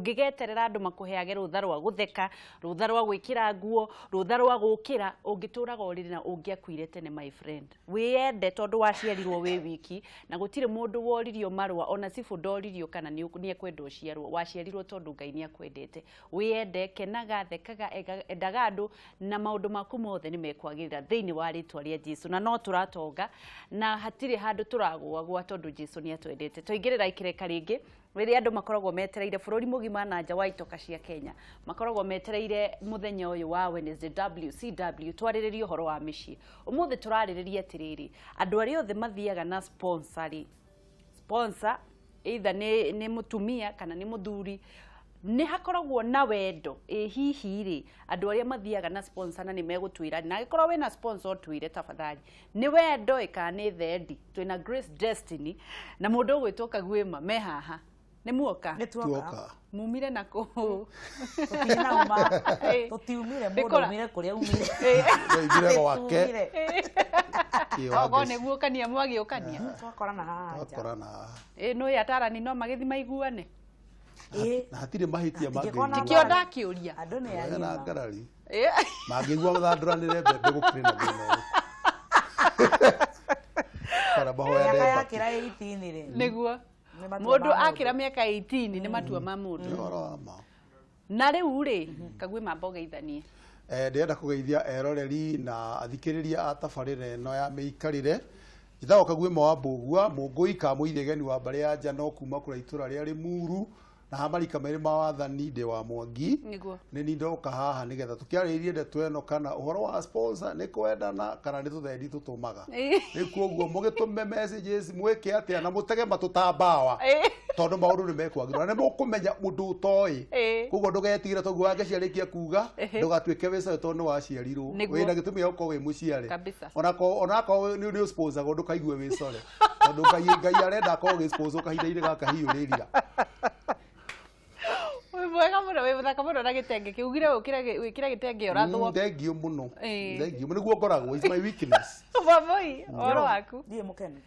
Ngigeterera andu makuheage rutha rwa gutheka, rutha rwa gwikira nguo, rutha rwa gukira, ungituraga uriri na ungiakuire tene my friend. Wiyende tondu waciarirwo wi wiki na gutire mundu woririo marwa ona sifu ndoririo kana ni ekwenda uciarwo waciarirwo tondu Ngai ni akwendete. Wiyende kenaga thekaga endaga andu na maundu maku mothe ni mekwagirira thiini wa ritwa ria Jesu na no turatonga na hatire handu turagwa tondu Jesu ni atwendete. Toingirira ikireka ringi riri andu makoragwo metereire bururi mugima na nja wa itoka cia Kenya makoragwo metereire muthenya uyu wa Wednesday WCW twariririo horo wa micii umuthi turaririria atiriri andu ari othe mathiaga na sponsor either ni mutumia kana ni muthuri ni hakoragwo na wendo hihi ri andu aria mathiaga na sponsor na ni megutwira na gikorwo we na sponsor twire tafadhali ni wendo ikani thendi twina Grace Destiny na mundu ugwitoka gwima me haha ni muoka ni tuoka mumire nako tutina uma tutiumire mundu umire kuria umire igire gwake ogo ne guokania mwagiokania twakorana haha twakorana no yatarani no magithima iguane na hatire mahitia mangi tikio ndakiuria andu ni ya nyima ngarari mangigwa mathanduranire mbembe gukire na thina para bahoya ndeba yakira 18 ri niguo mundu akira miaka 18 ni matua ma mundu na riu ri kagwe mambo geithanie ndenda kugeithia eroreri na athikiriria atabarire no ya meikarire ithago kagwema wa Mbugua mungui ka muithegeni wa mbare ya nja no kuma kura itura ria Rimuru na hamarika mere ma wathani de wa Mwangi ni ndoka haha nigetha tukiarĩirie ndeto eno kana uhoro wa sponsor ni kwendana kana ni tuthendi tutumaga ni kuoguo mugitume messages mweke atia na mutege matutambawa tondu maundu ni mekwagirwa ni mukumenya mundu utoi kuguo ndugetigire tondu wange ciarikia kuga ndugatuike wica tondu waciarirwo wina gitumi yoko wi muciare onako ni sponsor go ndukaigue wicore tondu Ngai arenda ko sponsor kahinda-ini gaka hiurĩria wega muno we muthaka muno na gitenge kiugire wikira gitenge urathwo thengio muno niguo ngoragwo is my weakness baboi oro waku die mukene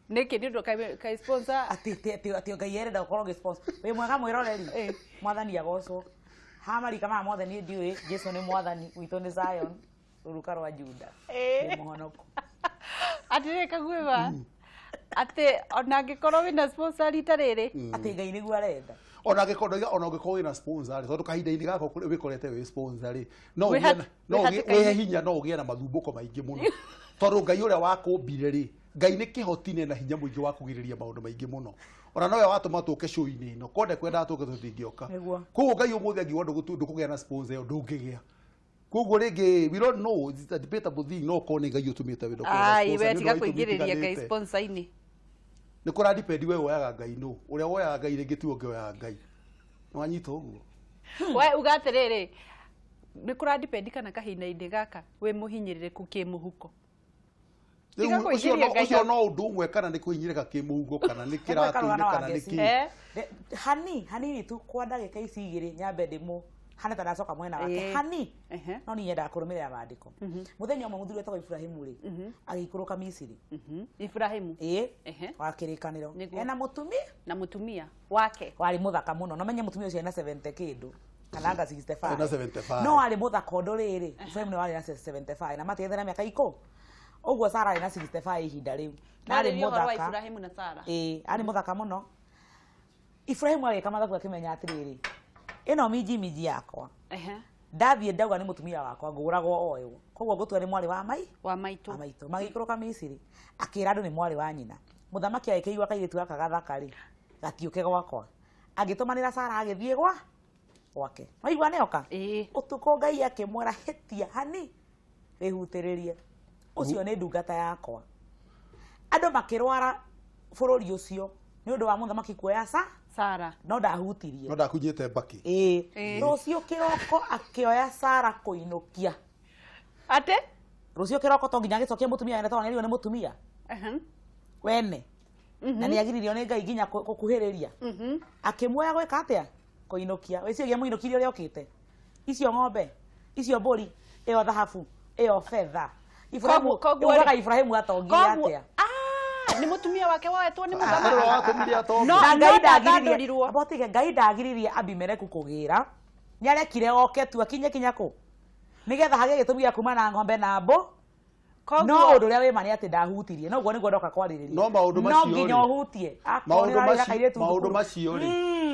niki ndio kai sponsor ati Ngai yerenda ukorwo sponsor we mwega mwiroreri mwathani agocwo hamari kama mothe ni ndiwe Jesu ni mwathani witu ni Zion uruka rwa Juda ni muhonoku ati kagweva ati ona ngikorwo wina sponsor rita riri ati Ngai niguo arenda ona ngikorwo wina sponsor tondu kahinda-ini gaka wikorete wi sponsor ri no we hinya no ugie na mathumbuko maingi muno tondu Ngai uria wakumbire ri Ngai ni kihotine na hinya muingi wa kugiriria maundu maingi muno ona nowe watuma tuke show-ini ino konde kwenda tuke tutingioka koguo Ngai umuthi angiwa ndukugia na sponsor yo ndungigia koguo ringi we don't know it's a debatable thing no kone Ngai utumite windo kwa sponsor we tiga kuingiriria Ngai sponsor-ini ni kura depend we woyaga Ngai no uria woyaga Ngai ringi tu woyaga Ngai nwanyita uguo we ugatiriri ni kura depend kana kahinda-ini gaka we muhinyiririku kimuhuko ucio no undu umwe kana ni kuhinyirika kimuhuko kana ni kiratu-ini kana ni ki hani ni tu kwa ndagika ici igiri nyambe ndimu hana tanacoka mwena wake hani no ni nyenda kurumirira maandiko muthenya umwe muthuri etagwo Ibrahimu ri agikuruka Misiri Ibrahimu wa kirikaniro ena mutumia wake wari muthaka muno no menye mutumia ucio ena 70 kindu kana anga 65 ena 75 no ari muthaka undu riri Ibrahimu ni wari na 75 na matethera miaka iko uguo Sara ina 65 ihinda riu na ari muthaka Ibrahimu na Sara ari muthaka muno Ibrahimu agika mathabu akimenya atiriri ino miji yakwa ndathie ndauga ni mutumia wakwa nguragwo oyo koguo ngutua ni mwari wa maitu magikuruka Misiri akira andu ni mwari wa nyina muthamaki agikeigwa kairitu gaka gathakari gatiuke gwakwa agitumanira Sara agithie gwake maigua neoka utuko Ngai akimwera hitia hani wihutiririe ucio ni ndungata yakwa andu makirwara bururi ucio ni undu wa muthamaki kuoya Sara no ndahutirie no ndakunyite baki rucio kiroko akioya Sara kuinukia ate rucio kiroko to nginya gicokia mutumia ene twana ni mutumia wene na ni agiririo ni Ngai nginya kukuhiriria akimwoya gwika atia kuinukia we cio gia muinukirie uri okite icio ng'ombe icio mburi iyo dhahabu iyo fedha Ibrahimu atongia atia ni mutumia wake woetwo ni Mũthamaki watũmire atonga. Na Ngai ndagiririe abotige Ngai ndagiririe Abimeleku kugira ni arekire oke tu akinye kinya ku nigetha hage gitumia kuma na ng'ombe na mbo no undu ria wima ni ati ndahutirie no guo niguo ndoka kwaririria no maundu macio no nginya uhutie maundu macio ri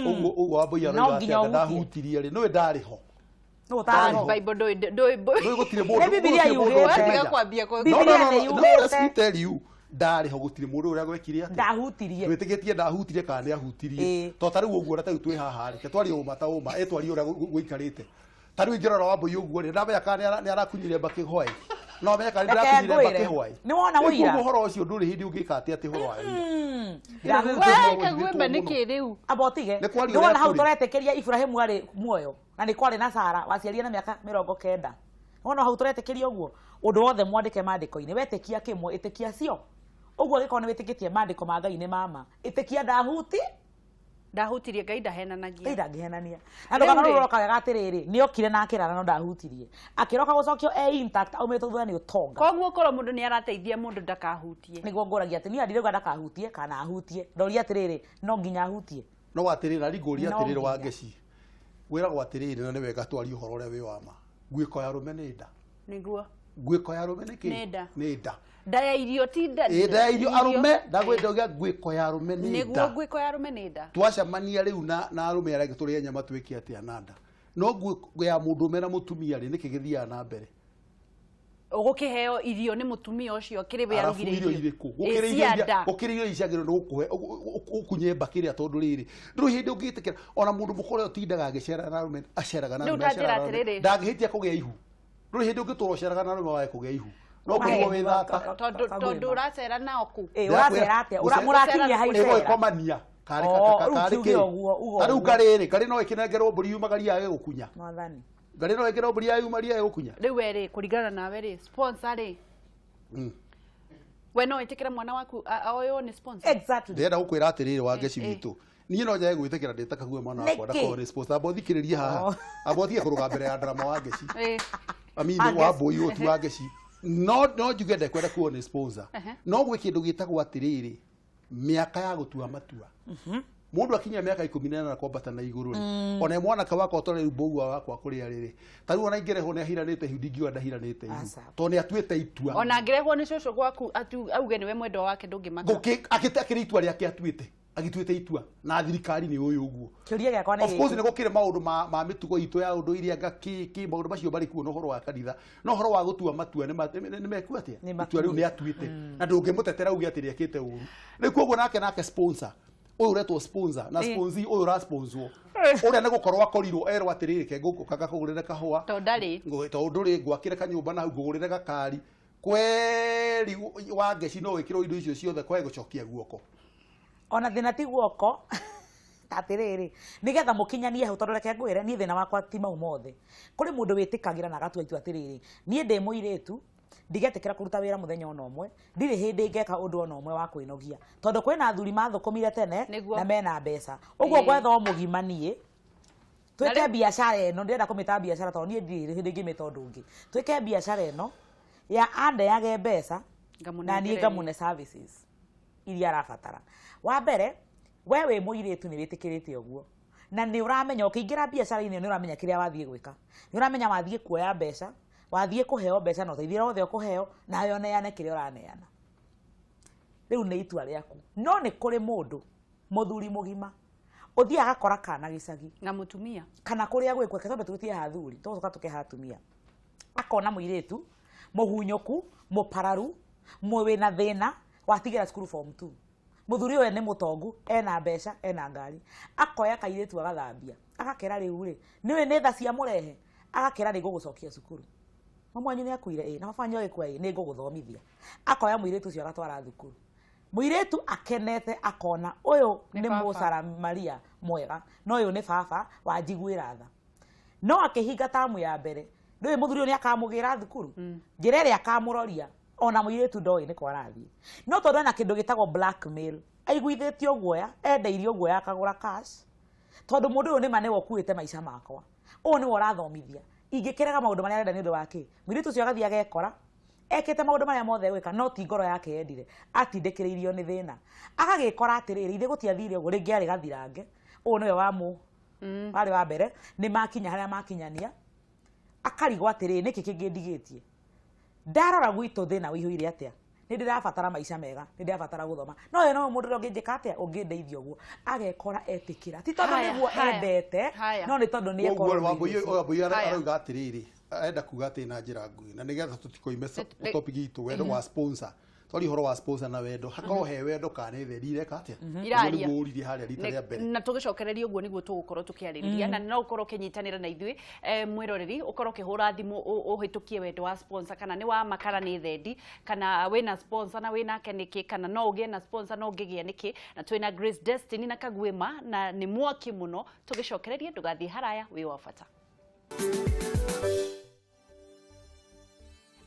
uguo wambuya ro ndahutirie ri no ndariho no tariho Bible do gutire mundu Biblia tiga kwambia ko tell you ndariho gutire mundu uria gwekire ati ndahutirie twitigitie ndahutirie kana ni ahutirie to tariu uguo rata twi haha ri twari uma ta uma etwari uria guikarite tariu ngirora wambuya uguo ri ndamenya kana ni arakunyire mbaki hwai no menya kana ndirakunyire mbaki hwai ni wona wira uhoro ucio nduri hindi ungika ati ati horo ai kagwemba niki riu abotige ni wona hau turetekeria Ibrahimu ari muoyo na ni kwari na Sara waciaria na miaka 90 wona hau turetekeria uguo undu wothe mwandike mandiko-ini wetekia kimwe itikia cio uguo giko ni witikitie mandiko ma Ngai ni mama itikia ndahutirie Ngai ndahenanagia ida ngihenania na ndo kana uroka wega atiriri ni okire na akirana no ndahutirie akiroka gucokio intact aumite thutha ni utonga koguo koro mundu ni arateithia mundu ndakahutie niguo nguragia ati ni ndirauga ndakahutie kana ahutie ndoria atiriri no nginya ahutie no atirira ringuria atiriri wa Ngeci wira gwa atiriri no ni wega twari uhoro ria wi wama nguiko ya rume ni nda niguo nguiko ya rume ni ki ni nda ndaya irio ti nda ndaya irio arume ndagwenda ugia nguiko ya rume ni nda niguo nguiko ya rume ni nda twacamania riu na arume arĩa tũrĩa nyama twĩke atĩa na nda no nguiko ya mũndũ ũmwe na mũtumia rĩ nĩkĩ gĩthiaga na mbere ugukiheo irio ni mutumia ucio kiri be arugire irio irĩkũ gũkĩrĩ irio iciagĩrĩrwo nĩ gũkũhe ũkunye mbakĩrĩa tondũ rĩrĩ ndũrĩ hĩndĩ ũngĩtĩkĩra ona mũndũ mũkũrĩa ũtindaga agĩcera na arume aceraga na arume ndangĩhĩtia kũgĩa ihu ndũrĩ hĩndĩ ũngĩtũra ũceraga na arume wae kũgĩa ihu no kuo wĩthaka tondu uracera nao ku uracera atia mũrakinyia haicera komania kari kari kari kari no ikinengerwo mburi yumagaria age gukunya mwathani ngari no ikinengerwo mburi yumaria age gukunya riu eri kuringana nawe ri sponsor ri we no itikira mwana waku oyo ni sponsor exactly ndenda gukwira atiriri wa Ngeci witũ niĩ no njae gwĩtĩkĩra ndĩtakague mwana wakwa ndakore response abo thikĩrĩria haha abo tiga kũrũga mbere ya drama wa Ngeci amini wa boy ũtu wa Ngeci no njuge ndekwenda kuona sponsor no gwĩ kĩndũ gĩtagwo atiriri miaka ya gutua matua mundu akinya miaka 18 na kwambata na iguru ri ona mwana ka wako tore mbogwa wako kuria riri tariu ona ingereho ne hiranite hudingiwa ndahiranite ihu to ne atuite itua ona ngereho ni cocо gwaku auge ni we mwendo wake ndungimaka akitakire itua riake atuite agituite itua na thirikari ni uyu uguo kiuria gyakwa ni of course ni gukire maundu ma mitugo itu ya undu iria ngaki maundu macio bari kuo no horo wa kanitha no horo wa gutua matua ni meku atia itua riu ni atuite na ndungimutetera ugi atiri akite uru ni kuoguo nake sponsor uyu retwo sponsor na sponsi uyu ra sponsor uria ne gukorwo akorirwo erwo atiriri ke nguku kaka kugurire kahua to ndari nduri gwakire kanyumba na ngugurire gakari kweri wa Ngeci no wikirwo indo icio ciothe kwa gucokia guoko ona thina ti guoko atiriri nigetha mukinyanie hau tondu reke ngwire ni thina wakwa ti mau mothe kuri mundu witikagira na gatua itu atiriri nie ndi muiretu ndigetekera kuruta wira muthenya ona umwe ndiri hindi ngeka undu ona umwe wa kwinogia tondu kwina athuri mathukumire tene na mena mbeca uguo gwetha mugima nie twike biashara eno ndenda kumita biashara tondu nie ndiri hindi ngimita undu ungi twike biashara eno ya ande yage mbeca na nie ngamune services iria arabatara wa mbere wewe muiretu ni witikirite uguo na ni uramenya ukiingira biashara-ini ni uramenya kiria wathie gwika ni uramenya wathie kuoya mbeca wathie kuheo mbeca na uteithira wothe ukuheo na yo neane kiria uraneana riu ni itua riaku no ni kuri mundu muthuri mugima uthia agakora kana gicagi na mutumia kana kuria gwikwe tondu turutie hathuri tucoka tukeha atumia akona muiretu muhunyoku mupararu mwe na thina watigira cukuru form 2 muthuri we ni mutongu ena mbeca ena ngari akoya kairetu agathambia agakera riu ri niwe ni tha cia murehe agakera ri gugucokia cukuru mwanyu ni akuire na mafanya wekwa ni nguguthomithia akoya muiretu cio agatwara thukuru muiretu akenete akona uyu ni Musara Maria mwega no uyu ni baba wanjiguira tha no akihinga tamu ya mbere ndiwe muthuri ni akamugira thukuru njira ria akamuroria ona muiretu ndoi ni kwarathie no tondu na kindu gitagwo blackmail aiguithitio guoya endeirio guoya akagura cash tondu mundu uyu ni manewo kuite maica makwa uyu ni wora thomithia ingikiraga maundu maria arenda ni undu wake muiretu cio agathia agekora ekete maundu maria mothe gwika no ti ngoro yake yendire atindikiriirio ni thina agagikora atiriri ithe gutiathire uguo ringi ari gathirange uyu niwe wa mu wari wa mbere ni makinya haria makinyania akarigwo atiriri niki kingi ndigitie ndarora gwitu thina wihuire atia ni ndirabatara maica mega ni ndirabatara guthoma no no mundu ungijika atia ungindeithio guo agekora etikira ti tondu niguo endete no ni tondu ni ekora Wambui arauga atiriri enda kuga ati na njira ngui na nigetha tutikoime topic itu wendo wa sponsor tori horo wa sponsor na wendo hakorwo he wendo kana therire katia iraria mũririe haria rita rĩa mbere na tugicokereria uguo niguo tugukorwo tukiaririria na no ukorwo kinyitanira na ithui mwiroreri ukorwo kihura thimu uhitukie wendo wa sponsor kana ni wa makara ni thendi kana wina sponsor na wina keniki kana no ugie na sponsor no ugigia niki na twina Grace Destiny na Kagwema na ni mwaki muno tugicokereria ndugathie haraya wi wa bata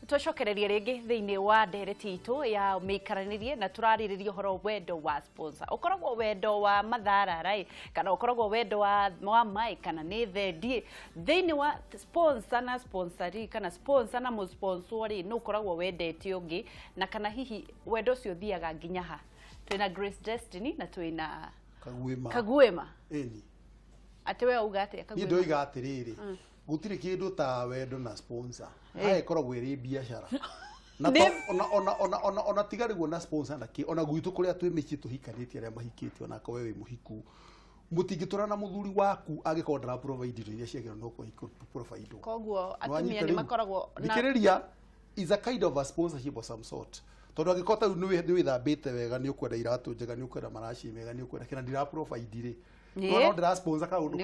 Twacokereria ringi thiini wa ndereti itu ya mikaranirie na turaririria horo wendo wa sponsor ukoragwo wendo wa mathara rai kana ukoragwo wendo wa mai kana ni thendi thiini wa sponsor na sponsori kana sponsor na musponsori no ukoragwo wendete ungi na kana hihi wendo cio thiaga nginya ha twina Grace Destiny na twina Kagwema eni ati we uga ati Kagwema ni ndoiga atiriri gutiri kindu ta wendo na sponsor hai koragwo iri biashara na ona tigariguo na sponsor na ki ona gwitu kuria twimici tuhikanitie aria mahikitio ona ko wewe muhiku mutingitura na muthuri waku agiko ndara provide iria ciagiro no kuhiku provide koguo atumia ni makoragwo na thikiriria is a kind of a sponsorship of some sort tondu agikota ni withambite wega ni ukwenda iratu njega ni ukwenda marashi mega ni ukwenda kina ndira provide ri no ndira sponsor ka undu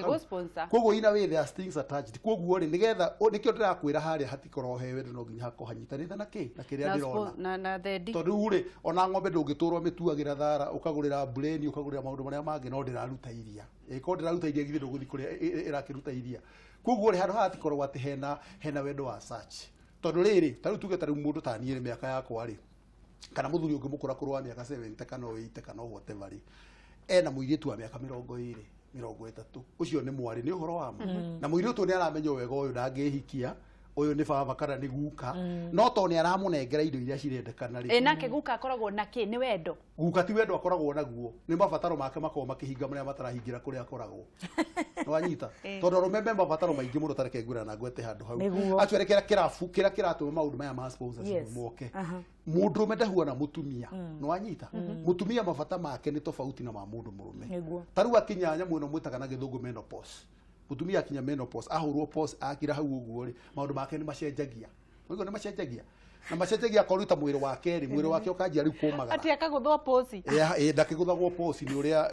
ka koguo ina we there strings attached koguo ri nigetha nikio ndirakwira haria hatikoro hewe no nginya hako hanyitanite na kiria ndirona na thendi tondu ri ona ng'ombe ndungiturwo mituagira thara ukagurira brain ukagurira maundu maria mangi no ndiraruta iria iko ndiraruta iria githi nduguthi kuria irakiruta iria koguo ri handu hatikorwo ati hena wendo wa search tondu riri taru tuge taru mundu tani ri miaka yakwa ri kana muthuri ungimukura kurwa miaka 70 kana 80 kana whatever ri ena muiritu wa miaka 20 30 ucio ni mwari ni uhoro wa na muiritu ni aramenya wega uyu ndangihikia uyu ni baba kana ni guka no to ni aramunengera indo iria cirendekana ri nake guka akoragwo na ki ni wendo guka ti wendo akoragwo naguo ni mabataro make makao makihinga maria matarahingira kuria akoragwo no anyita tondu rumembe mabataro maingi muno tareke ngura na ngwete handu hau atwerekera kirafu kiratu maundu maya ma sponsors moke mundu mendahuo na mutumia no anyita mutumia mabata make ni tofauti na ma mundu murume taru akinyanya muno mwitaga na githungu menopause mutumia akinya menopause ahurwo pause akira hau uguo ri maundu make ni macenjagia ugo ni macenjagia na macenjagia koruta mwiri wake ri mwiri wake ukanjia riu kumaga ati akaguthwa pause ndakiguthagwo pause ni uria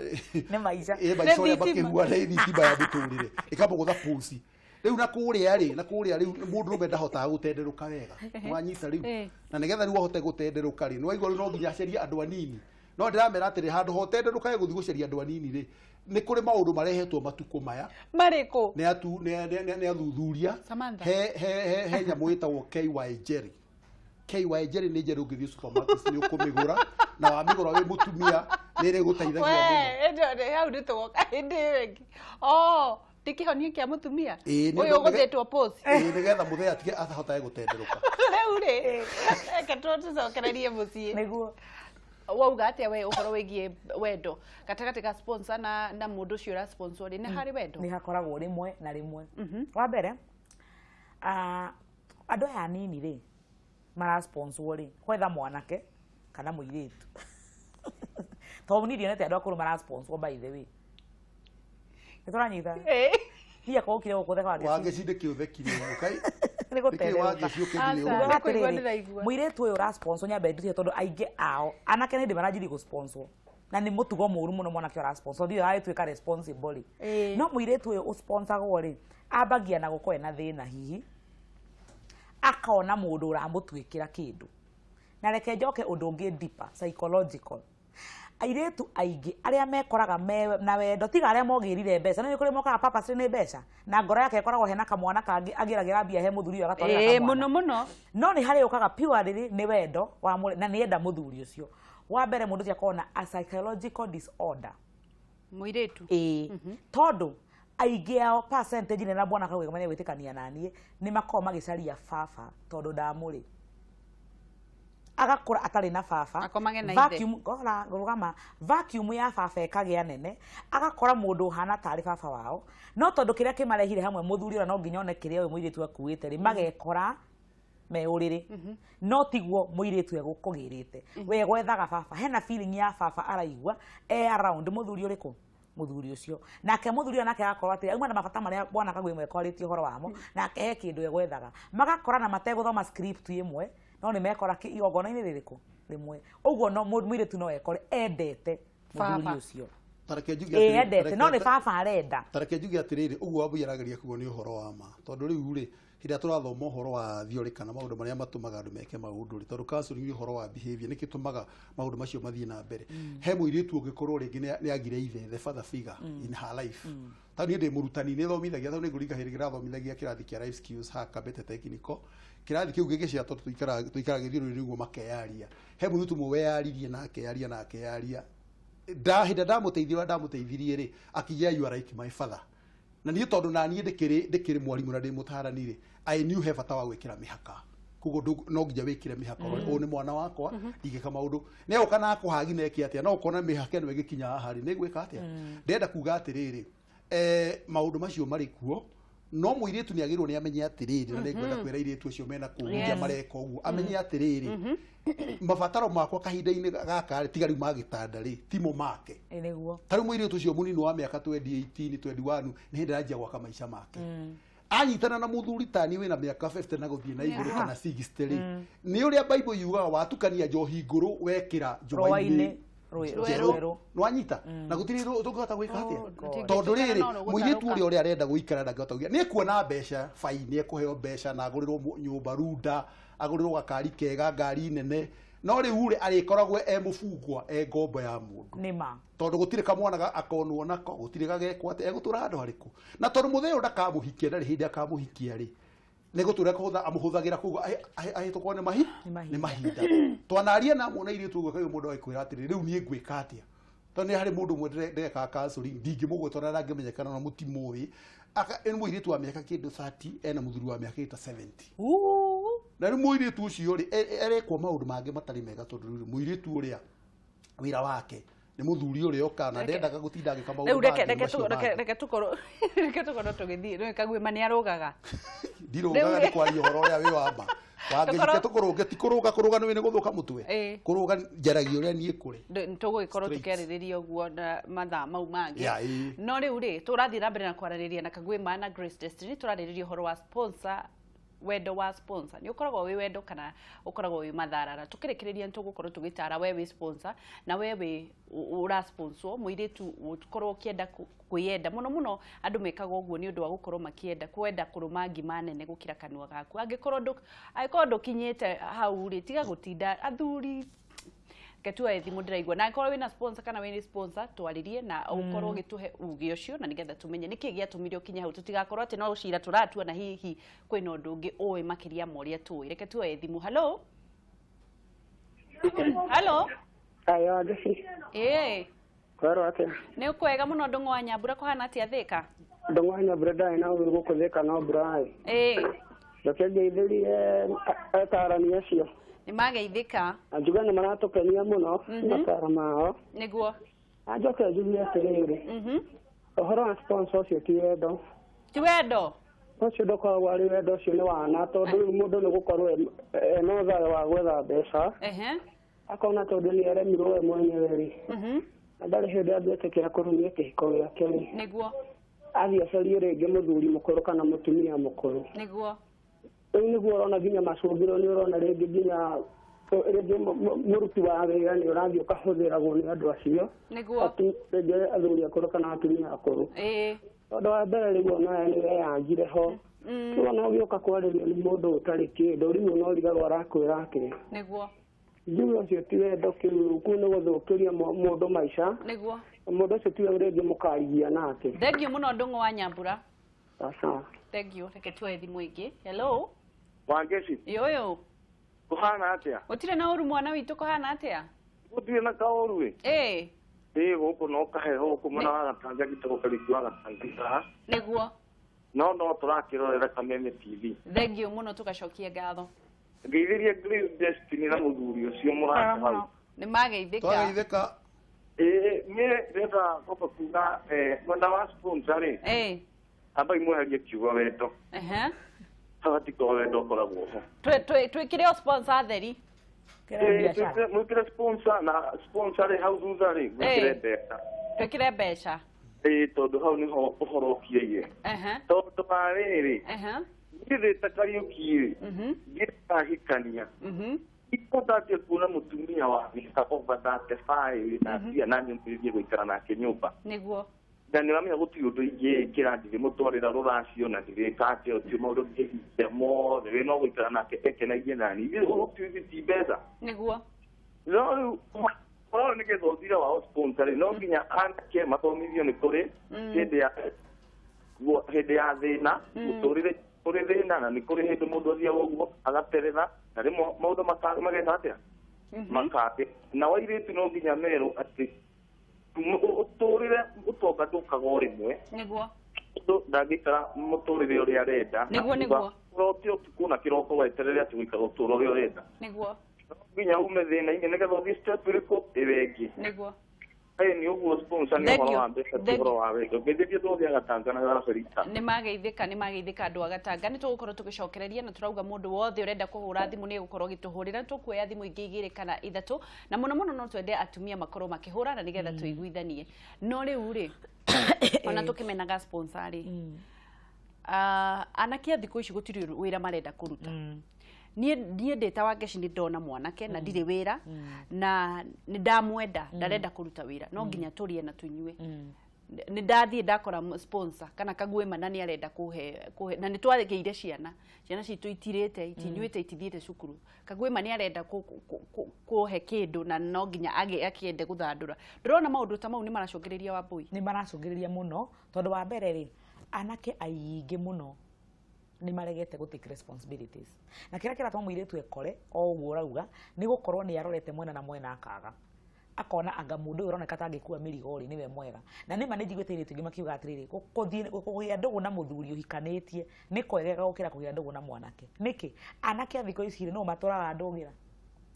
ni maica maica uria bakigua na thitima ya muturire ikambugutha pause riu na kuria riu mundu rume ndahota gutenderuka wega wanyita riu na nigetha riu ahote gutenderuka ri no igwa no nginya aceria andu anini no ndiramera atiri handu hotenderuka guthi guceria andu anini ri ni kuri maundu marehetwo matuko maya mariko ni athuthuria he nyamu itagwo KY Jerry ni jeru ngithi supermarket ni ukumigura na wamigura wi mutumia ni ri gutaithagia muno ende hau ni tugoka hindi wengi ndikihonia kia mutumia uyu guthetwo pause nigetha muthee atige ahota gutenderuka riu ri tucokererie mucii niguo wauga atia we uhoro wigie wendo gatagati ga sponsor na mundu cio ra sponsor ni hari wendo ni hakoragwo rimwe na rimwe wa mbere andu aya nini ri mara sponsor ri kwetha mwanake kana muiritu to ni ndionete andu akuru mara sponsor by the way nitoranyitha hiya ko kire gukutheka wage cinde kiuthekire ukai ni gutenderuka wage muiritu uyu ra sponsor nyambe ndutie tondu aingi ao anake ni ndi maranjiri go sponsor na ni mutugo muru muno mwanake ora sponsor ndio ari twika responsible no muiritu uyu u sponsor go ri ambagia na guko ena thina hihi akaona mundu uramutwikira kindu na reke njoke undu ungi deeper psychological airetu aingi aria mekoraga na wendo tiga aria mogirire mbeca ni kuri mokaga papa ni mbeca na ngoro yake ikoragwo hena kamwana kangi agiragira mbia he muthuri uyu agatwara muno muno no ni hari ukaga pure riri ni wendo wa na ni enda muthuri ucio wa mbere mundu tia kona a psychological disorder muiretu tondu aingi ao percentage ni na bwana kagwe mwenye witikania nanie ni makoma gicaria baba tondu ndamuri agakura atari na baba vacuum gora rugama vacuum ya baba ekagĩa nene agakora mũndũ hana tarĩ baba wao no tondũ kĩrĩa kĩmarehire hamwe mũthuri ona no nginya one kĩrĩa ũyũ mũirĩtu akuĩte rĩ magekora me ũrĩrĩ no tiguo mũirĩtu egũkũgĩrĩte we gwethaga baba hena feeling ya baba araigua around mũthuri ũrĩkũ mũthuri ũcio nake mũthuri nake agakorwo atĩ auma na mabata marĩa bwana Kagwe mwekorĩtie ũhoro wamo nake he kĩndũ egwethaga magakorana mategũthoma script ĩmwe no nĩ mekora igongona-inĩ rĩrĩkũ rĩmwe ũguo no mũirĩtu no ekore endete mũthuri ũcio endete no nĩ baba arenda tareke njuge atĩrĩrĩ ũguo wambuyarageria kuo nĩ ũhoro wa ma tondũ rĩu rĩ hĩndĩ tũrathoma ũhoro wa thiorĩ kana maũndũ marĩa matũmaga andũ meke maũndũ rĩ tondũ counseling nĩ ũhoro wa behavior nĩkĩ tũmaga maũndũ macio mathiĩ na mbere he mũirĩtu ũngĩkorwo rĩngĩ nĩ agire ithe the father figure in her life ta niĩ ndĩ mũrutani nĩ thomithagia tondũ nĩ ngũringahĩrĩra thomithagia kĩrathi kĩa life skills ha Kabete Technical kĩrathi kĩu gĩgĩcia tondũ tũikaraga gĩthiũrũrĩ nĩguo makeyaria he mũirĩtu ũmwe weyaririe na akeyaria hĩndĩ ndamũteithirie rĩ akĩgia you are like my father na niĩ tondũ na niĩ ndĩkĩrĩ mwarimũ na ndĩ mũtarani rĩ I knew he bata wa gwĩkĩra mĩhaka koguo no nginya wĩkĩre mĩhaka ũyũ nĩ mwana wakwa ingĩka maũndũ nĩ agoka na kũhagi na eki atĩa no ũkona mĩhaka ĩno ĩgĩkinya haha rĩ nĩ gwĩka atĩa ndenda kuga atĩrĩrĩ maũndũ macio marĩ kuo no mũirĩtu nĩ agĩrĩirwo nĩ amenye atĩrĩrĩ na nĩ ngwenda kwĩra airĩtu acio mena kũrĩa mareka ũguo amenye atĩrĩrĩ mabataro makwa kahinda-inĩ gaka tiga rĩu ma gĩtanda rĩ timo make tarĩ mũirĩtu ũcio mũnini wa mĩaka 2018 21 nĩ hĩndĩ aranjia gwaka maica make anyitana na mũthuri tani wĩna mĩaka 50 na gũthiĩ na igũrũ kana 60 rĩ nĩ ũrĩa Bible yugaga watukania njohi ngũrũ wekĩra njũa-inĩ rũero nwanyita na gũtirĩ tũngĩhota gwĩka atĩa tondũ rĩrĩ mũirĩtu ũrĩa arenda gũikara ndangĩhota gũikara nĩ ekuona mbeca fine nĩ ekũheo mbeca na agũrĩrwo nyũmba runda agũrĩrwo gakari kega ngari nene no rĩu rĩ arĩkoragwo mũbungwa ngombo ya mũndũ nĩma tondũ gũtirĩ kamwana akonwo nako gũtirĩ gagekwo atĩ egũtũra handũ harĩkũ na tondũ mũthenya ndakamũhikia ndarĩ hĩndĩ akamũhikia rĩ nĩ gũtũra amũhũthagĩra kuga ahĩtũkwo nĩ mahinda twanaria na muona irĩtu ũguo kaigua mũndũ agĩkwĩra atĩrĩ rĩu niĩ ngwĩka atĩa tondũ nĩ harĩ mũndũ ũmwe ndekaga counseling ndingĩmũgweta ona ndangĩmenyekana na mũtimũĩ nĩ mũirĩtu wa mĩaka kĩndũ 30 ena mũthuri wa mĩaka kĩndũ 70 na rĩu mũirĩtu ũcio rĩ erekwo maũndũ mangĩ matarĩ mega tondũ rĩu mũirĩtu ũrĩa wĩra wake nĩ mũthuri ũrĩa okana ndendaga gũtinda agĩka maũndũ mangĩ reke tukorwo tũgĩthiĩ nĩ Kagwe nĩ arũgaga ndirũgaga nĩ kwaria ũhoro ũrĩa wĩ wa ma wangĩke tũkũrũge ti kũrũga nĩ gũthũka mũtwe kũrũga njaragia ũrĩa niĩ kũrĩ tũgũgĩkorwo tũkĩarĩrĩria ũguo na mathaa mau mangĩ no rĩu rĩ tũrathiĩ na mbere na kwaranĩria na Kagwe na Grace Destiny tũrarĩrĩria ũhoro wa sponsor wendo wa sponsor nĩ ũkoragwo wĩ wendo kana ũkoragwo wĩ matharara tũkĩrĩkĩrĩria nĩ tũgũkorwo tũgĩtara we wĩ sponsor na we wĩ ũrasponsor mũirĩtu ũkorwo ũkĩenda kwĩyenda mũno andũ mekaga ũguo nĩ ũndũ wa gũkorwo makĩenda kwenda kũrũma ngima nene gũkĩra kanua gaku angĩkorwo ndũkinyĩte hau rĩ tiga gũtinda athuri Ketua thimũ ndĩraigua na angĩkorwo wĩna sponsor kana wĩna sponsor twarĩrie na ũkorwo ũgĩtũhe uge ũcio na nĩgetha tũmenye nĩkĩ gĩatũmire ũkinye hau tũtigakorwo atĩ no ũcira tũratua na hihi kwĩna ũndũ ũngĩ ũĩ makĩria ma ũrĩa tũĩ reke tuoye thimũ hello ayo ndĩci kwaro atĩa nĩ ũkwega mũno ndũng'wa Nyambura kũhana atĩa Thĩka ndũng'wa Nyambura ndarĩ na ũru gũkũ Thĩka no mbura reke ngeithĩrie atarani acio nĩ mageithĩka anjuga nĩ maratũkenia mũno matara mao nĩguo anjoke njugie atĩrĩrĩ ũhoro wa sponsor ũcio ti wendo ũcio ndũkoragwo arĩ wendo ũcio nĩ wana tondũ rĩu mũndũ nĩ gũkorwo ena ũthayo wa gwetha mbeca akona tondũ nĩ aremirwo we mwenyewe rĩ na ndarĩ hĩndĩ angĩtĩkĩra kũrũmia kĩhiko gĩake nĩguo athiĩ acarie rĩngĩ mũthuri mũkũrũ kana mũtumia mũkũrũ nĩguo rĩu nĩguo ũrona nginya macũngĩrwo nĩ ũrona rĩngĩ nginya rĩngĩ mũruti wa wĩra nĩ ũrathiĩ ũkahũthĩragwo nĩ andũ acio rĩngĩ athuri akũrũ kana atumia akũrũ tondũ wa mbere rĩu onawe nĩ weyanjire ho rĩu ona ũgĩũka kwarĩrio nĩ mũndũ ũtarĩ kĩndũ rĩu no ũrigagwo arakwĩra atĩ nĩguo njuge ũcio ti wendo kĩu kũu nĩ gũthũkĩria mũndũ maica nĩguo mũndũ ũcio tiwe rĩngĩ mũkarigia nake thengiũ mũno ndũng'wa Nyambura sawa thengiũ reke tuoye thimũ ingĩ hello Wangeci yoyo kuhana atĩa ũtirĩ na ũru mwana witũ kũhana atĩa gũtirĩ na kaũru gũkũ no kaheho kumana wa Gatanga gĩtego karĩki wa Gatanga nĩguo no tũrakĩrorera Kameme TV thengiũ mũno tũgacokia ngatho Geithiria Grace Destiny na muthuri ucio murata hau. Ni mageithika. Twageithika. Me reta kopa kuga mwenda wa sponsor amba imweherie kiugo wendo. Habati ko wendo koragwo ho. Twikire sponsor theri. Mwikire sponsor na sponsor hau thutha ri mwikire mbeca. Twikire mbeca. Tondu hau niho uhorokie tondu mariri ngithite Kariuki ngitahikania ikotatie kuona mutumia wa mika over 35 na pia nani mpirie gwikara nake nyumba niguo na niramenya guti undu ingi kirandire mutwarira ruracio na ndirikate otio maundu ngimo we no gwikara nake ekenagie nani ithi guti ti mbeca niguo no Ora ni ke thira wa sponsor no nginya anake mathomithio ni kuri hinde ya thina muturire kuri thina na ni kuri hindi mundu athia uguo agaterera na rimo maundu magetha atia makate na wairitu no nginya mero ati muturire utonga ndukaga rimwe niguo ndagikara muturire uria arenda niguo rotio tukuna kiroko weterere ati gwikara uturo uria urenda niguo nginya ume thina ingi nigetha uthii step iriku iwengi niguo ni uguo sponsor ni uhoro wa mbeca tuhoro wa wendo ngeithĩtie tũthĩ agatanga na garaberita nĩ mageithĩka andũ agatanga nĩ tũgũkorwo tũgĩcokereria na tũrauga mũndũ wothe ũrenda kũhũra thimũ nĩ gũkorwo gĩtũhũrĩra tũkuoya thimũ ingĩ igĩrĩ kana ithatũ na mũno no twende atumia makorwo makĩhũra na nĩgetha tũiguithanie no rĩu rĩ ona tũkĩmenaga sponsor rĩ anake thikũ ici gũtirĩ wĩra marenda kũruta niĩ ndĩta wa Ngeci nĩ ndona mwanake na ndirĩ wĩra na nĩ ndamwenda ndarenda kũruta wĩra no nginya tũrĩe na tũnyue nĩ ndathiĩ ndakora sponsor kana Kagwema na nĩ arenda kũhe na nĩ twarĩkĩire ciana citũ itirĩte itinyuĩte itithiĩte cukuru Kagwema nĩ arenda kũhe kĩndũ na no nginya akĩende gũthandũra ndĩrona maũndũ ta mau nĩ maracũngĩrĩria Wambui nĩ maracũngĩrĩria mũno tondũ wa mbere rĩ anake aingĩ mũno ni maregete go take responsibilities na kira kiratuma muiretu ekore o uguo rauga ni gukorwo ni arorete mwena na mwena akaga akona anga mundu uroneka tangikua mirigo ri niwe mwega na nima ni njiguite tungi makiuga atiriri kugia ndugu na muthuri uhikanitie ni kwegega gukira kugia ndugu na mwanake niki anake athiko ici no matũraga ndũgira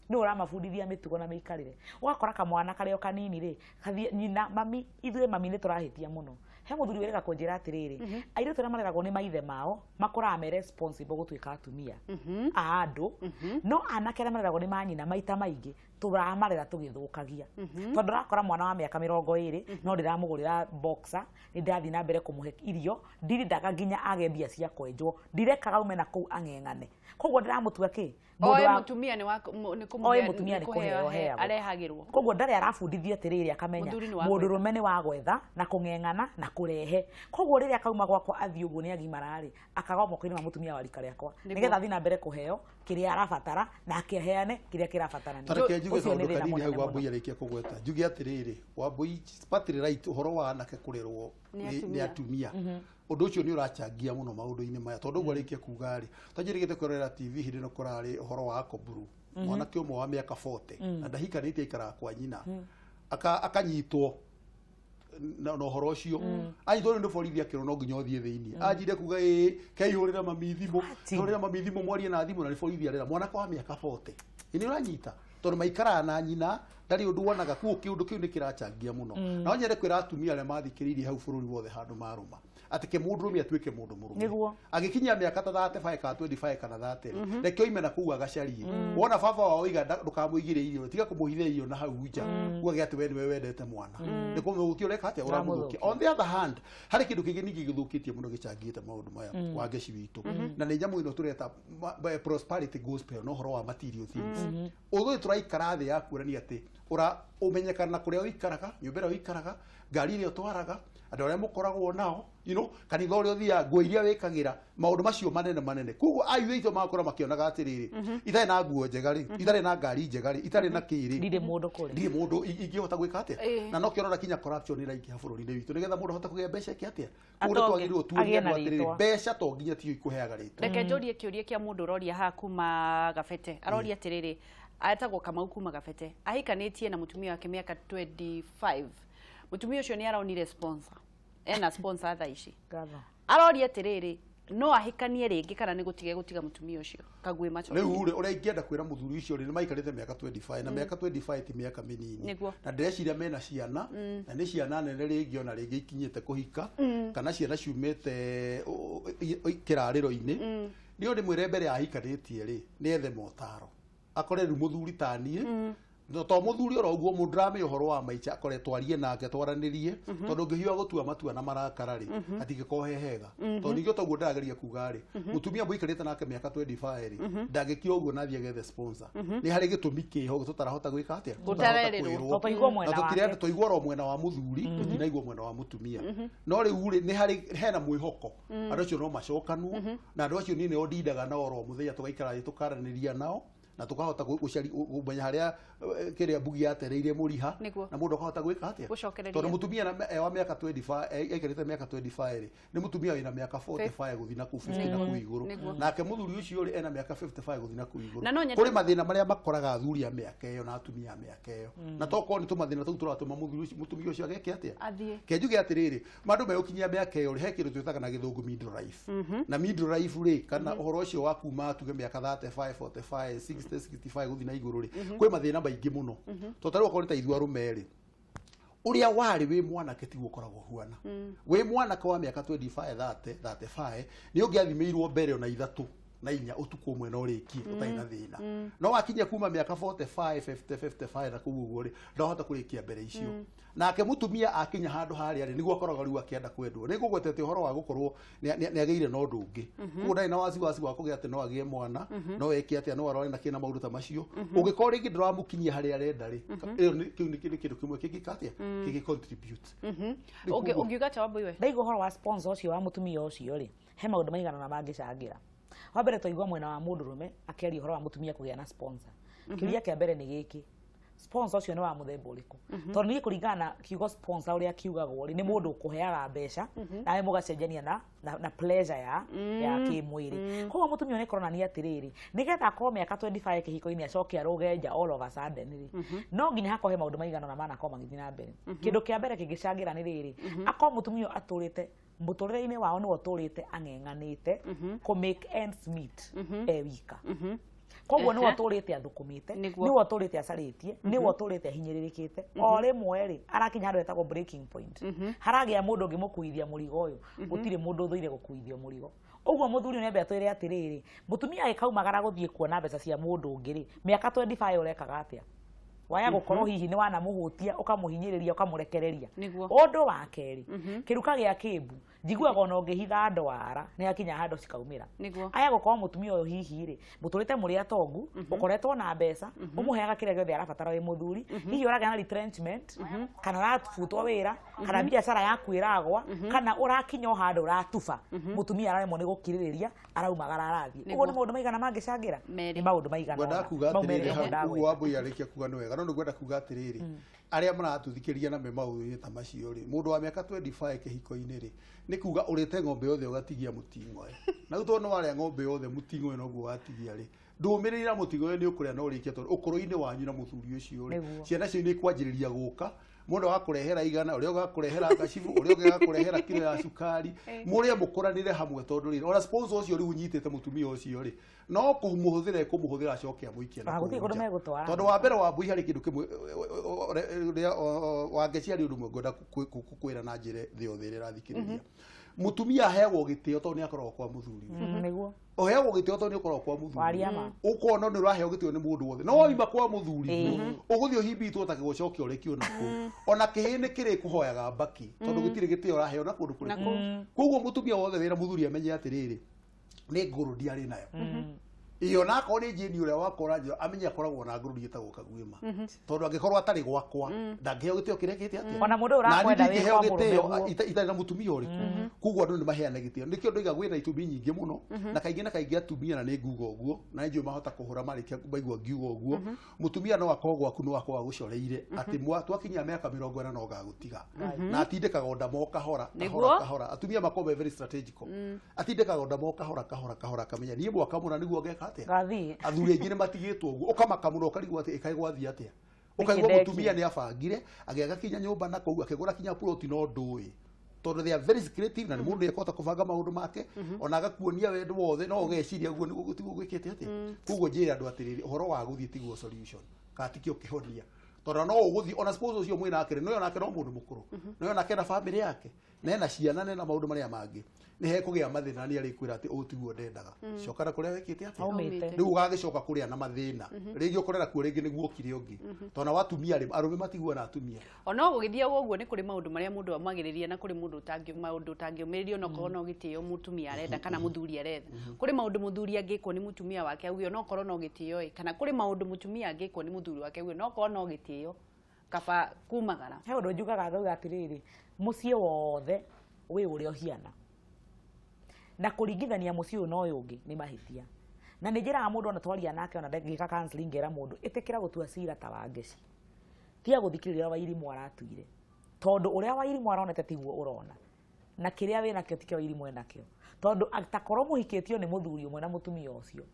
no uramabundithia mitugo na miikarire ugakora kamwana kareo kanini ri kathie nyina mami ithuĩ mami ni tũrahitia muno he muthuri wega kunjira atiriri airitu na mareragwo ni maithe mao makoraga me responsible gutwika atumia a andu no anake na mareragwo ni manyina maita maingi turamarera tugithukagia tondu rakora mwana wa miaka 20 no ndiramugurira boxer ni ndathi na mbere kumuhe irio ndiri ndaga nginya age mbia cia kwenjwo ndirekaga ume na kuu ang'eng'ane koguo ndiramutua ki oye mutumia ni kumuhe arehagirwo koguo ndari arabundithia atiriri akamenya mundurume ni wa gwetha na kung'eng'ana na kurehe koguo riria kauma gwakwa athi uguo ni agimarari akaga moko-ini wa mutumia wa rika riakwa nigetha athi na mbere kuheo kiria arabatara na akiheane kiria kirabatara njuge tondu kanini hau Wambui arikia kugweta njuge atiriri Wambui patri right uhoro wa anake kurerwo ni atumia undu ucio ni urachangia muno maundu-ini maya tondu gwa arikia kuga ri tanjirigite kurera TV hindi no kurari uhoro wa Akoburu mwanake umwe wa miaka 40 na ndahikanitie ikara kwa nyina akanyitwo na uhoro ucio anyitwo ni borithi akiro no nginya othie thiini anjire kuga keihurira mamithimo mwarie na thimu na ni borithi arera mwanake wa miaka 40 ini uranyita tondu maikara na nyina ndari undu wonaga ku kiundu kiu ni kirachangia muno na nyere kwira atumia ale mathikiririe hau bururi wothe handu maruma ati ke mundu rumi atuike mundu murume agikinyia miaka 35 ka 25 kana 30 reke oime na kuga gacarie wona baba wao iga ndukamuigire irio tiga kumuhithe irio na hau nja uge ati we niwe wendete mwana ni kumugukio reka ati uramuthukia on the other hand hari kindu kingi ningi githukitie muno gicangiite maundu maya wa Ngeci witu na ni nyamu ino tureta prosperity gospel no horo wa material things uthu turaikara thi yakurani ati ura umenyekana kuria uikaraga nyumbera uikaraga ngari ile utwaraga andu aria mukoragwo nao kanitha uria uthia nguo iria wikagira maundu macio manene kuguo ayu itho makora makionaga atiriri itare na nguo njegari itare na ngari njegari itare na kiri ndire mundu ingihota gwika atia na no kiorora kinya corruption ira ingi bururi-ini witu nigetha mundu hota kugia mbeca iki atia kuguo twagirwo tuurie atiriri mbeca to nginya ti ikuheaga ritu reke njorie kiuria kia mundu uroria ha kuma Gabete aroria atiriri atagwo Kamau kuma Gabete ahikanitie na mutumia wake miaka 25 mutumia ucio ni araonire sponsor ena sponsor tha ici aroria atiriri no ahikanie ringi kana ni gutiga mutumia ucio kagwe macho riu ri uria ingienda kwira muthuri ucio ri ni maikarite miaka 25 na miaka 25 ti miaka minini na ndeciria mena ciana na ni ciana nene ringi ona ringi ikinyite kuhika kana ciana ciumite kirariro-ini ni undi mwire mbere ahikanitie ri ni ethe motaro akore ru muthuri tanie no to muthuri oro uguo mundrame uhoro wa maicha akore twarie nake twaranirie tondu ngihiwa gutua matua na marakara ri atingikohehega to nigio toguo ndageria kuga ri mutumia muikarite nake miaka 25 ri ndangikio uguo nathie gethe sponsor ni hari gitumi kiho tutarahota gwika atia gutarerirwo toigwo mwena wake tutirenda toigwo ro mwena wa muthuri tutinaigwo mwena wa mutumia no riu ri ni hari hena mwihoko andu acio no macokanu na andu acio ni o ndindaga na oro muthenya tugaikara tukaraniria nao na tukahota gucari umenya haria kiria mbugi yatereire muriha na mundu akahota gwika atia tondu mutumia na wa miaka 25 aikarite miaka 25 ri ni mutumia wina miaka 45 guthina ku 50 na ku iguru nake muthuri ucio ri ena miaka 55 guthina ku iguru kuri mathina maria makoraga athuri a miaka iyo na atumia a miaka iyo na toko ni tumathina tu turatuma mutumia ucio ageke atia kenjuge atiriri mandu meyukinyia miaka iyo ri he kindu twitaga na githungu middle life na middle life ri kana uhoro ucio wa kuma tuge miaka 35 45 65 guthina iguru ri kwi mathina maingi muno to tarwo ko ni ta ithua rumeri uria wari wi mwana ketiguo koragwo huana wi mwana kwa miaka 25 35 ni ungiathimirwo mbere ona ithatu na inya utuku umwe no riki utaina thina no wakinya kuma miaka 45 55 na kuguo ri ndohota kurikia mbere icio nake mutumia akinya handu hari ari niguo akoragwo riu akienda kwendwo ni gugwetete uhoro wa gukorwo ni ageire no ndungi kuo ndai na wasiwasi wa kugia ati no agie mwana no eki ati no arore na kina maundu ta macio ugikora ringi ndiramukinyia hari arenda ri iyo ni kindu kimwe kigikatia kigi contribute ungiuga tawabu iwe ndaigo uhoro wa sponsor ucio wa mutumia ucio ri he maundu maigana na mangicangira wa mbere toigwa mwena wa mundurume akeri uhoro wa mutumia kugia na sponsor kiria kia mbere ni giki sponsor ucio ni wa muthemba uriku tondu ni kuringana kiugo sponsor uria kiugagwo ri ni mundu ukuheaga mbeca nawe mugacenjania na pleasure ya kimwiri koguo mutumia ni korona ni atiriri nigetha akorwo miaka 25 kihiko-ini acoke arugenja all of a sudden ri no nginya hakohe maundu maigana na mana ko magithii na mbere kindu kia mbere kingicangira ni riri akorwo mutumia aturite muturire-ini wao ni waturite ang'eng'anite ku make ends meet wika koguo ni waturite athukumite ni waturite acaritie ni waturite hinyiririkite o rimwe ri arakinya handu etagwo breaking point haragia mundu ngimukuithia murigo uyu gutire mundu thuire gukuithio murigo uguo muthuri ni mbetwire atiriri mutumia agikaumagara guthie kuona mbeca cia mundu ungi ri miaka 25 urekaga atia waya gukorwo hihi ni wana muhutia ukamuhinyiriria ukamurekereria undu wa keri kiruka gia kimbu njiguaga ona ungihitha ndwara ni akinya handu cikaumira aya gukorwo mutumia uyu hihi ri muturite muri atongu ukoretwo na mbeca umuheaga kiria giothe arabatara wi muthuri hihi uragĩa na retrenchment kana uratufutwo wira kana biacara yaku iragwa kana urakinya handu uratuba mutumia araremwo ni gukiririria araumagara arathie uguo ni maundu maigana mangicangira ni maundu maigana wambu yarikia kuga ni wega no ngwenda kuga atiriri aria maratuthikiria na me maundu ta macio ri mundu wa miaka 25 kihiko-ini ri ni kuga urite ng'ombe yothe ugatigia mutingo na uto no waria ng'ombe yothe mutingo ino guo watigia ri ndumirira mutigo ni ukuria no rikia tondu ukuru-ini wanyu na muthuri ucio ri ciana cio ni kwanjiriria guka mundu agakurehera igana uria ugakurehera gacibu uria ugakurehera kilo ya sukari muria mukuranire hamwe tondu ri ona sponsor ucio ri unyitete mutumia ucio ri no kumuhuthira acoke amuikia na tondu wa mbere wa mbui hari kindu kimwe wangeciari undu mwe ngwenda kukwira na njire thiothe ira rathikiriria mutumia aheagwo gitio tondu ni akoragwo kwa muthuri niguo oheagwo gitio tondu ni akoragwo kwa muthuri wariama ukona ni uraheo gitio ni mundu wothe no oima kwa muthuri uguthio himbitwo ta gucokia urekio naku ona kihini kiri kuhoyaga mbaki tondu gutire gitio uraheo na kundu kuri koguo mutumia wothe wira muthuri amenye atiriri ni nguru ndiari nayo iyo nako ni jini uria wakora njira amenya koragwo na nguru yetagwo kagwima tondu angikorwo atari gwakwa ndangiheo gitio kirekete atia ona mundu urakwenda wi kwa murume itari na mutumia uriku koguo andu ni maheana gitio nikio ndoiga gwina itumi nyingi muno na kaingi atumia na ni ngugo guo na njio mahota kuhura marikia kubaigwa ngiugo guo mutumia no akorwo gwaku no akorwo gucoreire ati twakinya miaka 40 no gagutiga na atindikaga onda moka hora atumia makombe very strategical atindikaga onda moka hora kamenya nie mwaka muna niguo ngeka gathi athuri aingi ni matigitwo guo ukama muno ukarigwo ati ikaigwa thi atia ukaigwa mutumia ni abangire agiaga kinya nyumba na koguo akigura kinya plot no ndui tondu they are very creative na ni mundu ekota kubanga maundu make ona agakuonia wendo wothe no ugeciria guo niguo gutigo gwikite atia kugo njira andu atiriri uhoro wa guthie tiguo solution katikio kihonia tondu no uguthie ona suppose ucio mwina akiri no yona kero mundu mukuru no yona kena family yake na ena ciana na maundu maria mangi ni he kugia mathina ni ari kwira ati utiguo ndendaga cokara kuria wekite atia riu ugagicoka kuria na mathina ringi ukorera kuo ringi niguo kire ungi tona watumia ri arume matiguo na atumia ona ugithia guo ni kuri maundu maria mundu amagiriria na kuri mundu utangi maundu utangiumirio no korwo no gitio mutumia arenda kana muthuri arenda kuri maundu muthuri angikwo ni mutumia wake auge no korwo no gitio kana kuri maundu mutumia angikwo ni muthuri wake auge no korwo no gitio kaba kumagara he undu njugaga thauga atiriri mucie wothe wi uria hiana na kuringithania mucie uyu no uyu ungi ni mahitia na ni njira mundu ona twaria nake ona ngika counseling ngera mundu itikira gutua cira ta wangeci tia guthikiriria Wairimu aratuire tondu uria Wairimu aronete tiguo urona na kiria wina kio tikio Wairimu enakio tondu atakorwo muhikitio ni muthuri umwe na mutumia ucio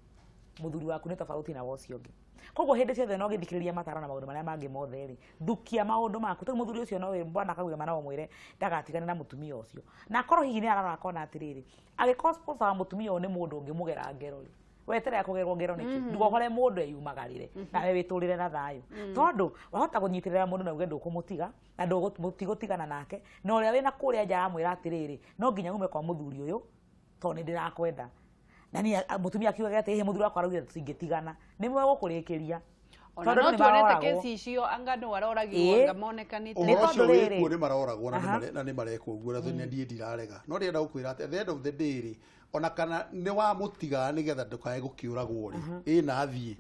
muthuri waku ni tofauti na wocio ungi koguo hindi ciothe no githikiriria mataro na maundu maria mangi mothe ri ndukia maundu maku tu muthuri ucio no we bwana kauga mana omwire ndagatigane na mutumia ucio na korwo hihi ni ararora kona atiriri agiko sponsor wa mutumia ni mundu ungi mugera ngero ri wetere kugerwo ngero niki ndugo hore mundu eyumagarire na we witurire na thayo tondu wahota kunyitirira mundu na ugendo kumutiga na ndugutigotigana nake no uria wina kuria nja amwira atiriri no nginya ume kwa muthuri uyu to ni ndirakwenda na ni mutumia akiuga ati he muthuri wakwa araugire tutingitigana ni mwe gukurikiria ona no tuonete kesi icio anga no aroragirwo anga monekanite ni tondu riri kuo ni maroragwo na ni marekwo guo na ndie ndirarega no ndienda gukwira ati at the end of the day ona kana ni wa mutiga ni getha ndukae gukiuragwo ri ina athie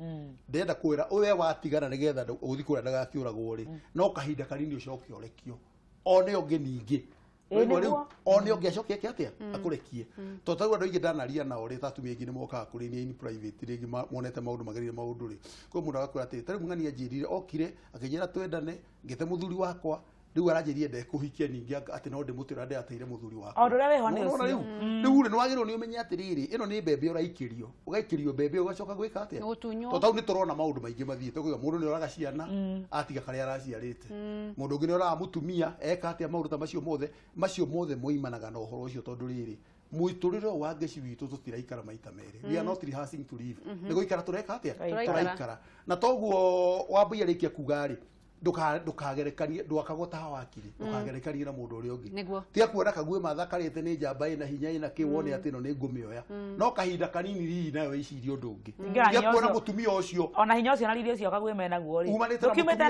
ndenda kwira uwe watigana ni getha uthi kuria ndagakiuragwo ri no kahinda kanini ucoke orekio one onge ningi one onge acoke atia akurekie to tagwa ndo ingidanaria na ore tatumia ingi ni moka kuri ni in private ringi monete maundu magerire maundu ri ko mundu agakwira ati tari mungani ajirire okire akijira twendane ngite muthuri wakwa riu aranjirie ndekuhikia ningi ati no ndimutira ndateire muthuri wakwa ondu ria weho ni ucio riu ni wagirwo ni umenye atiriri ino ni mbembe uraikirio ugaikirio mbembe ugacoka gwika atia to tau ni turona maundu maingi mathiete kuga mundu ni oraga ciana atiga karia araciarite mundu ungi ni oraga mutumia eka atia maundu ta macio mothe moimanaga na uhoro ucio tondu riri muiturire wa ngeci witu tutiraikara maita meri we are not rehearsing to live ni guikara tureka atia turaikara na toguo wambuya rikia kugari ndukagerekanie ndwakagota hawakiri ndukagerekanie na mundu uria ungi tia kuona kague mathakarite ni njamba ina hinya ina kiwone ati no ni ngumioya no kahinda kanini ri nayo icirio ndungi tia kuona mutumia ucio ona hinya ucio na riri ucio kague mena guo ri ukimeta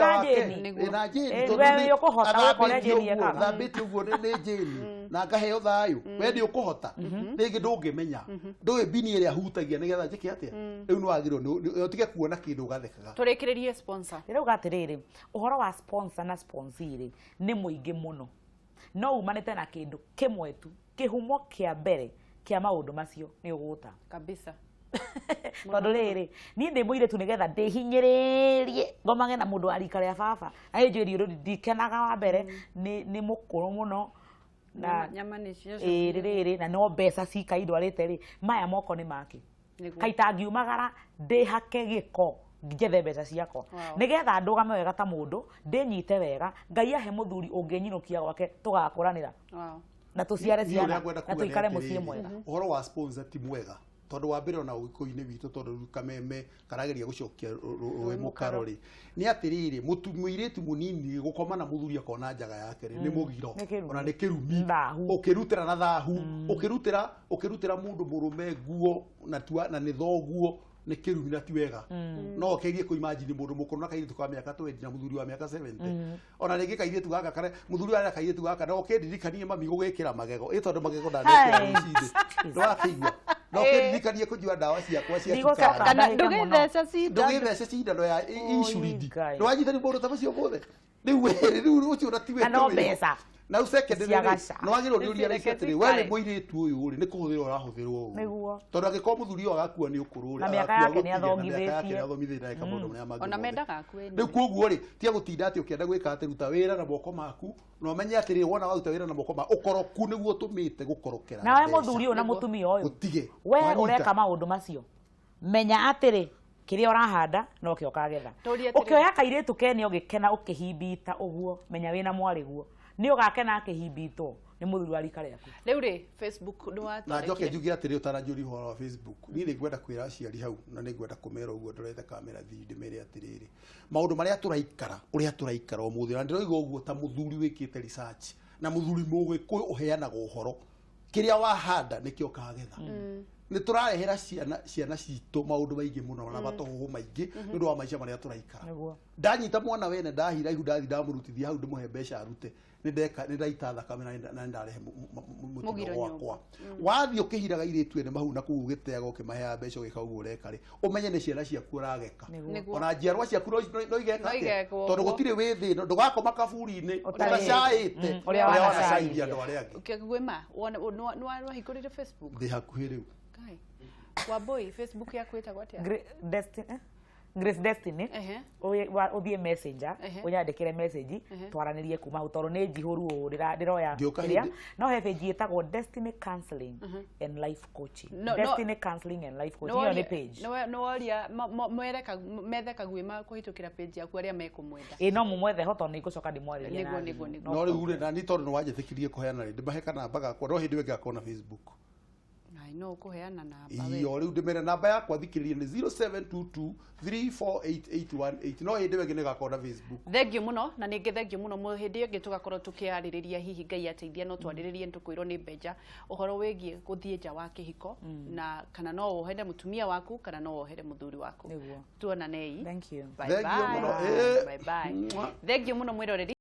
na jeni wewe yokuhota ukore jeni eka thambiti uguo ni jeni na ngaheo thayu we ndi ukuhota ringi ndungimenya nduwe bini iria hutagia ni getha njike atia riu ni wagirwo utige kuona kindu gathekaga turikiririe sponsor riu gatiriri uhoro wa sponsor na sponsiri ni muingi muno no umanite na kindu kimwe tu kihumo kia mbere kia maundu macio ni uguta kabisa tondu riri ni ndi muire tu nigetha ndihinyiririe ngomage na mundu arikare ya baba ayinjiri ru ndikenaga wa mbere ni mukuru muno na nyama ni cio riri na no mbeca cika indwarite ri maya moko ni make kaitangiumagara ndihake giko ngethe mbeca ciakwa nigetha ndugame wega ta mundu ndinyite wega ngai ahe muthuri unginyinukia gwake tugakuranira na tuciare ciana na tuikare mucie mwega uhoro wa sponsor ti mwega tondu wa mbere ona ugikuini witu tondu kameme karageria gucokia rwe mukarori ni atiriri mutumwiritu munini gukoma na muthuri akona njaga yake ni mugiro ona ni kirumi ukirutira na thahu ukirutira mundu murume guo na ni thoguo ni kirumi na ti wega no kegie ku imagine mundu mukuru na kairitu kwa miaka 20 na muthuri wa miaka 70 ona ringi kairitu gaka kare muthuri wa kairitu gaka no kendirikanie mami gugikira magego tondu magego ndanekira mucinde ndo akigwa no kendirikanie kujua dawa ciakwa cia kana ndugithece cindano ya insulin ndo wanyitani mundu ta macio mothe riu ucio na ti wega no mbeca na usekende no wagirwo ni uria reketri wale muiritu uyu ri ni kuhuthira urahuthirwo niguo tondu agikoo muthuri wa gakua ni ukuru na miaka yake ni athongithĩtie athomithĩtie maundu maria mangĩ ona mendaga akue riu koguo ri tia gutinda ati ukienda gwika ati ruta wira na moko maku no menye ati ri wona waruta wira na moko ma ukoroku niguo tumite gukorokera na we muthuri uyu na mutumia uyu utige we ureka maundu macio menya atiri kiria urahanda no kio kagetha ukioya kairitu kene ugikena ukihimbita uguo menya wina mwari guo ni ugakena akihimbitwo ni muthuri wa rika riaku riu ri Facebook ndo wa na njoke njuge atiri utananjuri horo wa Facebook ni ni ngwenda kwira aciari hau na ni ngwenda kumera uguo ndorete kamera thindi mere atiriri maundu maria turaikara uria turaikara umuthi na ndiroiga uguo ta muthuri wikite research na muthuri mugikuyu uheanaga uhoro kiria wahanda nikio kagetha ni turarehera ciana citu maundu maingi muno na batohu maingi ndu wa maica maria turaikara ndanyita mwana wene ndahira ihu ndathi ndamurutithia hau ndimuhe mbeca arute ni ndaita thakame na ndarehe mugiro wakwa wathi ukihiraga iritu ene mahu na kuu giteaga ukimahea mbeca ugika uguo rekari umenye ni ciana ciaku urageka ona njiarwa ciaku no igeka tondu gutire withi ndugakoma kaburi-ini utacaite uria wanacairia andu aria angi ukigwima no hikurire Facebook ndi hakuhi riu Wambui Facebook yaku itagwo atia Grace Destiny uthie messenger unyandikire message twaranirie kuma hu toru ni njihuru ndiroya no he page itagwo Destiny Counseling and Life Coaching Destiny Counseling and Life Coaching ni page no oria metheka gwima kuhitukira page yaku aria mekumwenda no mumwethe ho tondu igucoka ndimwariria no riu ri na ni tondu no wanjethikirie kuheana ri ndimaheka namba gakwa no hindi wengakona Facebook no kuheana namba iyo riu ndimere namba yakwa thikiririe ni 0722348818 no hindi wengine gakona Facebook thengio muno na ninge thengio muno mu hindi ingi tugakorwo tukiaririria hihi Ngai ateithia no twariririe ntukwirwo ni Benja uhoro wigie guthie nja wa kihiko na kana no uhende mutumia waku kana no uhere muthuri waku tuonanei thank you bye bye thengio muno mwiroreri